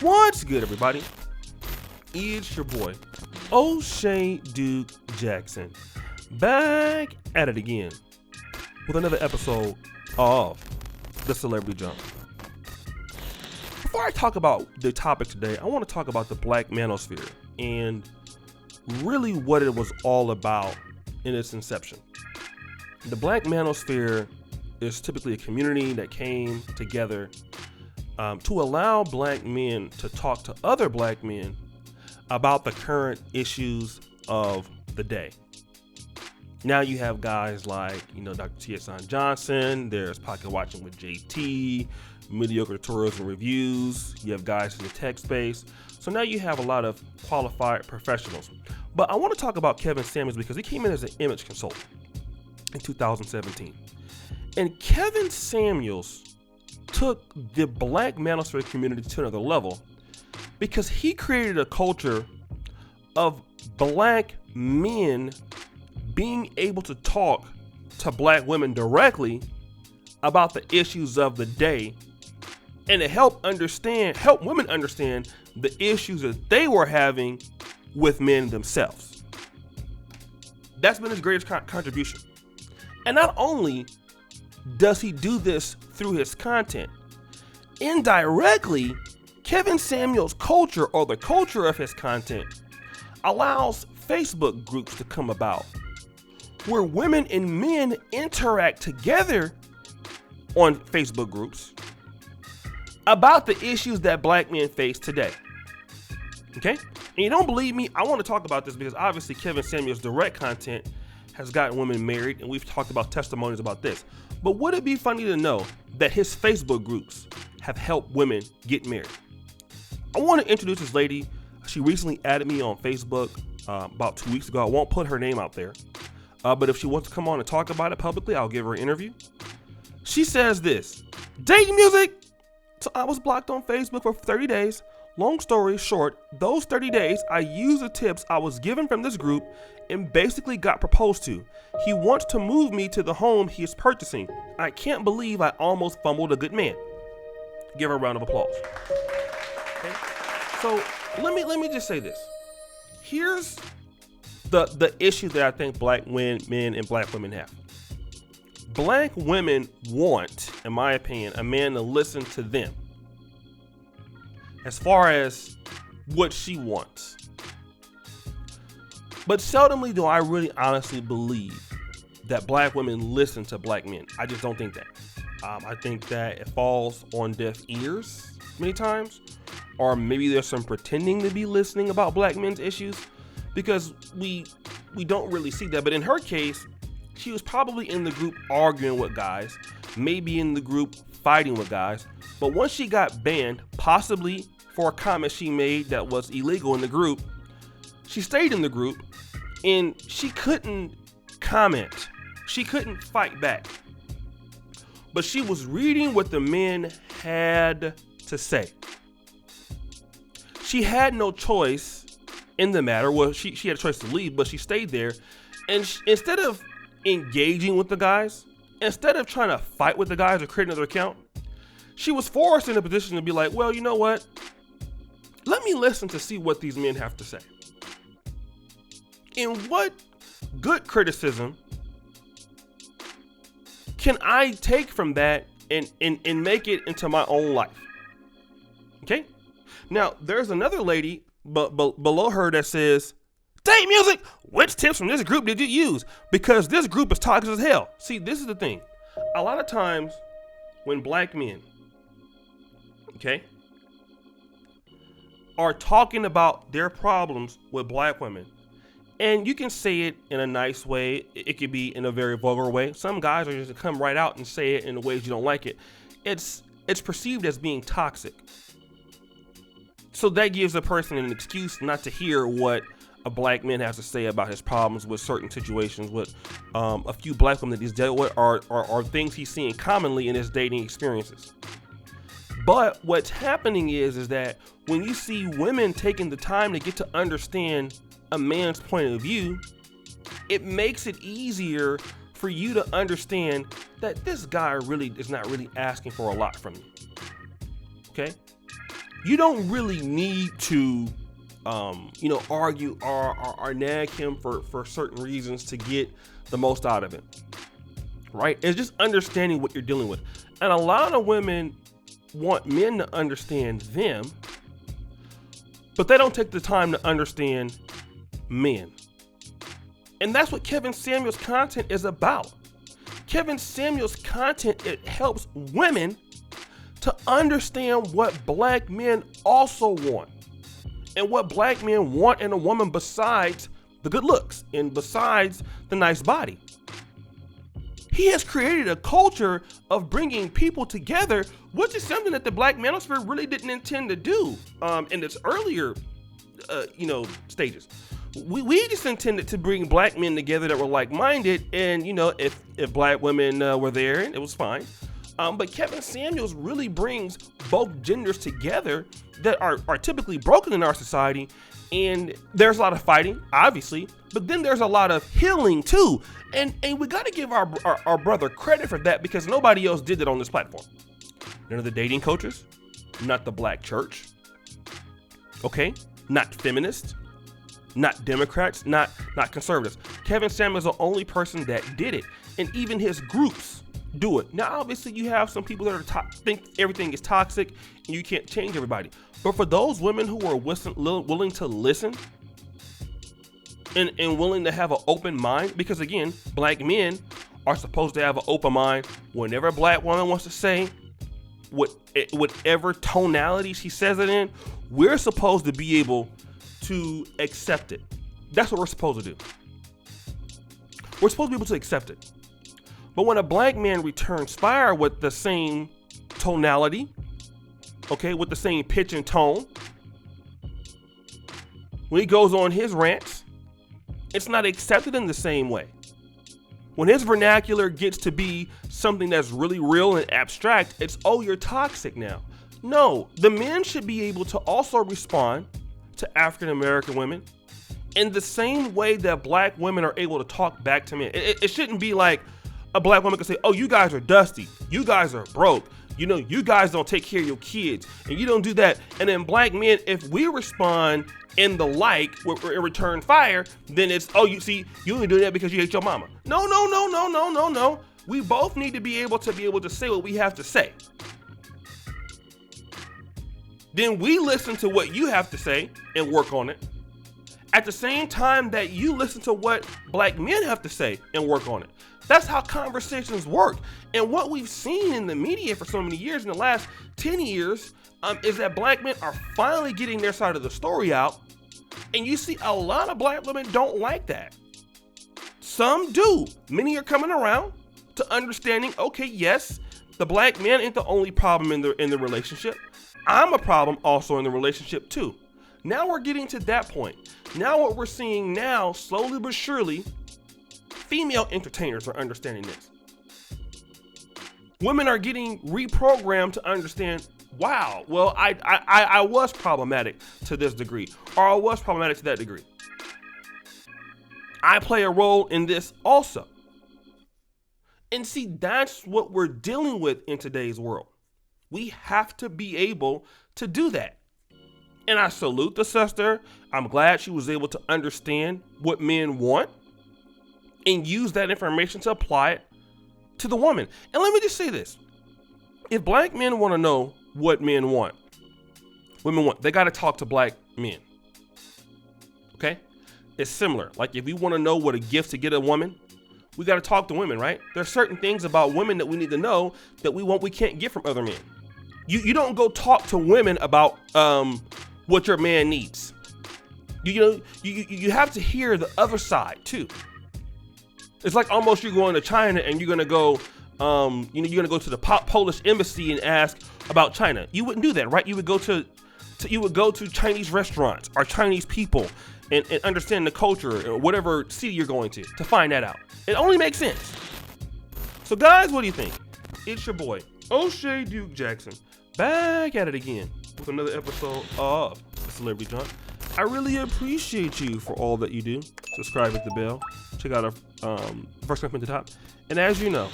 What's good, everybody? It's your boy, O'Shea Duke Jackson, back at it again with another episode of The Celebrity Jump. Before I talk about the topic today, I want to talk about the Black manosphere and really what it was all about in its inception. The Black manosphere is typically a community that came together to allow black men to talk to other black men about the current issues of the day. Now you have guys like, Dr. T.S. Johnson, there's Pocket Watching with JT, Mediocre Tutorials and Reviews, you have guys in the tech space. So now you have a lot of qualified professionals. But I want to talk about Kevin Samuels because he came in as an image consultant in 2017. And Kevin Samuels took the Black manosphere community to another level because he created a culture of black men being able to talk to black women directly about the issues of the day and to help women understand the issues that they were having with men themselves. That's been his greatest contribution. And not only does he do this through his content, indirectly, Kevin Samuels' culture, or the culture of his content, allows Facebook groups to come about where women and men interact together on Facebook groups about the issues that black men face today. Okay? And you don't believe me? I want to talk about this because obviously Kevin Samuels' direct content has gotten women married, and we've talked about testimonies about this. But would it be funny to know that his Facebook groups have helped women get married? I want to introduce this lady. She recently added me on Facebook about 2 weeks ago. I won't put her name out there. But if she wants to come on and talk about it publicly, I'll give her an interview. She says this: dating music. So I was blocked on Facebook for 30 days. Long story short, those 30 days, I used the tips I was given from this group and basically got proposed to. He wants to move me to the home he is purchasing. I can't believe I almost fumbled a good man. Give her a round of applause. Okay. So let me just say this. Here's the issue that I think black men and black women have. Black women want, in my opinion, a man to listen to them as far as what she wants. But seldomly do I really honestly believe that black women listen to black men. I just don't think that. I think that it falls on deaf ears many times, or maybe there's some pretending to be listening about black men's issues because we don't really see that. But in her case, she was probably in the group arguing with guys, maybe in the group fighting with guys. But once she got banned, possibly for a comment she made that was illegal in the group, she stayed in the group and she couldn't comment. She couldn't fight back. But she was reading what the men had to say. She had no choice in the matter. Well, she had a choice to leave, but she stayed there. And instead of engaging with the guys, instead of trying to fight with the guys or create another account, she was forced in a position to be like, well, you know what? Let me listen to see what these men have to say. And what good criticism can I take from that and make it into my own life? Okay? Now, there's another lady below her that says, date music, which tips from this group did you use? Because this group is toxic as hell. See, this is the thing. A lot of times when black men, okay, are talking about their problems with black women, and you can say it in a nice way, it could be in a very vulgar way. Some guys are just come right out and say it in the ways you don't like it. It's perceived as being toxic. So that gives a person an excuse not to hear what a black man has to say about his problems with certain situations with a few black women that he's dealt with or things he's seeing commonly in his dating experiences. But what's happening is that when you see women taking the time to get to understand a man's point of view, it makes it easier for you to understand that this guy really is not really asking for a lot from you. Okay? You don't really need to, argue or nag him for certain reasons to get the most out of it, right? It's just understanding what you're dealing with. And a lot of women want men to understand them, but they don't take the time to understand men. And that's what Kevin Samuels' content is about. Kevin Samuels' content, it helps women to understand what black men also want, and what black men want in a woman besides the good looks and besides the nice body. He has created a culture of bringing people together, which is something that the black manosphere really didn't intend to do in its earlier stages. We just intended to bring black men together that were like-minded, and if black women were there, it was fine. But Kevin Samuels really brings both genders together that are typically broken in our society. And there's a lot of fighting, obviously, but then there's a lot of healing too. And we got to give our brother credit for that, because nobody else did that on this platform. None of the dating coaches, not the black church, okay? Not feminists, not Democrats, not conservatives. Kevin Samuels is the only person that did it. And even his groups do it. Now, obviously, you have some people that think everything is toxic and you can't change everybody. But for those women who are willing to listen and willing to have an open mind, because again, black men are supposed to have an open mind whenever a black woman wants to say whatever tonality she says it in, we're supposed to be able to accept it. That's what we're supposed to do. We're supposed to be able to accept it. But when a black man returns fire with the same tonality, okay, with the same pitch and tone, when he goes on his rants, it's not accepted in the same way. When his vernacular gets to be something that's really real and abstract, it's, oh, you're toxic now. No, the men should be able to also respond to African American women in the same way that black women are able to talk back to men. It shouldn't be like a black woman can say, oh, you guys are dusty, you guys are broke, you guys don't take care of your kids, and you don't do that. And then black men, if we respond in the like, in return fire, then it's, oh, you see, you only do that because you hate your mama. No. We both need to be able to say what we have to say. Then we listen to what you have to say and work on it, at the same time that you listen to what black men have to say and work on it. That's how conversations work. And what we've seen in the media for so many years, in the last 10 years, is that black men are finally getting their side of the story out. And you see a lot of black women don't like that. Some do. Many are coming around to understanding, okay, yes, the black man ain't the only problem in the relationship. I'm a problem also in the relationship too. Now we're getting to that point. Now what we're seeing now, slowly but surely, female entertainers are understanding this. Women are getting reprogrammed to understand, wow, well, I was problematic to this degree, or I was problematic to that degree. I play a role in this also. And see, that's what we're dealing with in today's world. We have to be able to do that. And I salute the sister. I'm glad she was able to understand what men want and use that information to apply it to the woman. And let me just say this. If black men want to know what women want, they got to talk to black men. Okay? It's similar. Like if we want to know what a gift to get a woman, we got to talk to women, right? There's certain things about women that we need to know that we can't get from other men. You don't go talk to women about what your man needs. You have to hear the other side too. It's like almost you're going to China and you're gonna go, you're gonna go to the Polish embassy and ask about China. You wouldn't do that, right? You would go to Chinese restaurants or Chinese people and understand the culture or whatever city you're going to find that out. It only makes sense. So guys, what do you think? It's your boy, O'Shea Duke Jackson, back at it again with another episode of The Celebrity Junk. I really appreciate you for all that you do. Subscribe, hit the bell. Check out our first comment at the top. And as you know,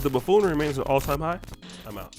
the buffoonery remains an all-time high. I'm out.